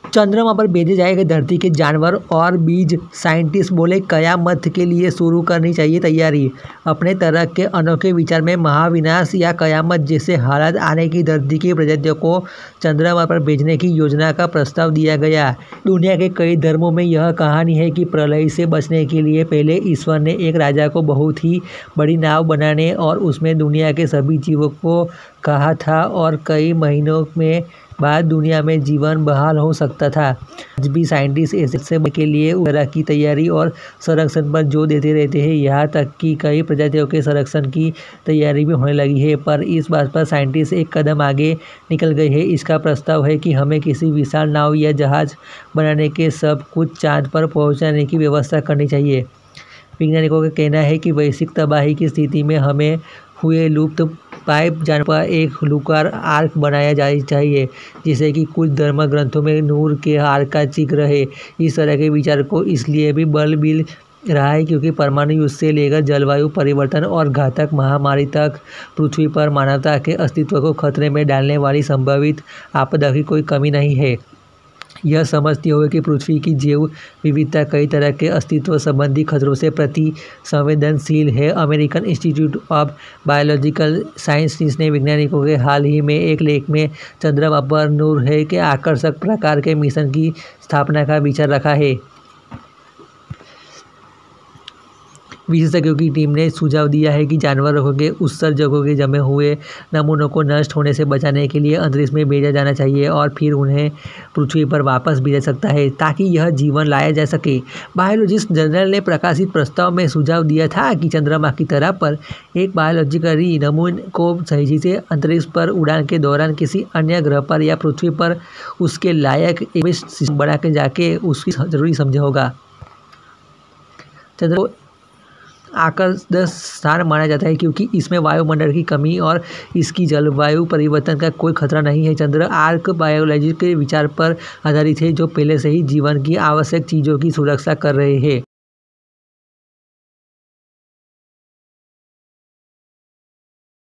चंद्रमा पर भेजे जाएंगे धरती के जानवर और बीज। साइंटिस्ट बोले कयामत के लिए शुरू करनी चाहिए तैयारी। अपने तरह के अनोखे विचार में महाविनाश या कयामत जैसे हालात आने की धरती की प्रजातियों को चंद्रमा पर भेजने की योजना का प्रस्ताव दिया गया। दुनिया के कई धर्मों में यह कहानी है कि प्रलय से बचने के लिए पहले ईश्वर ने एक राजा को बहुत ही बड़ी नाव बनाने और उसमें दुनिया के सभी जीवों को कहा था और कई महीनों में बाद दुनिया में जीवन बहाल हो सकता था। आज भी साइंटिस्ट ऐसे के लिए उस तरह की तैयारी और संरक्षण पर जोर देते रहते हैं। यहाँ तक कि कई प्रजातियों के संरक्षण की तैयारी भी होने लगी है। पर इस बात पर साइंटिस्ट एक कदम आगे निकल गए हैं। इसका प्रस्ताव है कि हमें किसी विशाल नाव या जहाज बनाने के सब कुछ चांद पर पहुँचाने की व्यवस्था करनी चाहिए। वैज्ञानिकों का कहना है कि वैश्विक तबाही की स्थिति में हमें हुए लुप्त पाइप जाने पर एक लुकार आर्क बनाया जाना चाहिए, जिसे कि कुछ धर्म ग्रंथों में नूर के आर्क का जिक्र है। इस तरह के विचार को इसलिए भी बल मिल रहा है क्योंकि परमाणु युद्ध से लेकर जलवायु परिवर्तन और घातक महामारी तक पृथ्वी पर मानवता के अस्तित्व को खतरे में डालने वाली संभावित आपदा की कोई कमी नहीं है। यह समझते हुए कि पृथ्वी की जैव विविधता कई तरह के अस्तित्व संबंधी खतरों से प्रति संवेदनशील है, American institute of biological sciences ने वैज्ञानिकों के हाल ही में एक लेख में चंद्रमा पर नूर है के आकर्षक प्रकार के मिशन की स्थापना का विचार रखा है। विशेषज्ञों की टीम ने सुझाव दिया है कि जानवरों के उत्सर्जकों के जमे हुए नमूनों को नष्ट होने से बचाने के लिए अंतरिक्ष में भेजा जाना चाहिए और फिर उन्हें पृथ्वी पर वापस भेजा सकता है ताकि यह जीवन लाया जा सके। बायोलॉजिस्ट जर्नल ने प्रकाशित प्रस्ताव में सुझाव दिया था कि चंद्रमा की तरह पर एक बायोलॉजिकली नमूने को सही से अंतरिक्ष पर उड़ान के दौरान किसी अन्य ग्रह पर या पृथ्वी पर उसके लायक एक सिस्टम बना के जाके उसकी जरूरी समझा होगा। चंद्रमा आकर्षक स्थान माना जाता है क्योंकि इसमें वायुमंडल की कमी और इसकी जलवायु परिवर्तन का कोई खतरा नहीं है। चंद्र आर्क बायोलॉजी के विचार पर आधारित है जो पहले से ही जीवन की आवश्यक चीज़ों की सुरक्षा कर रहे हैं।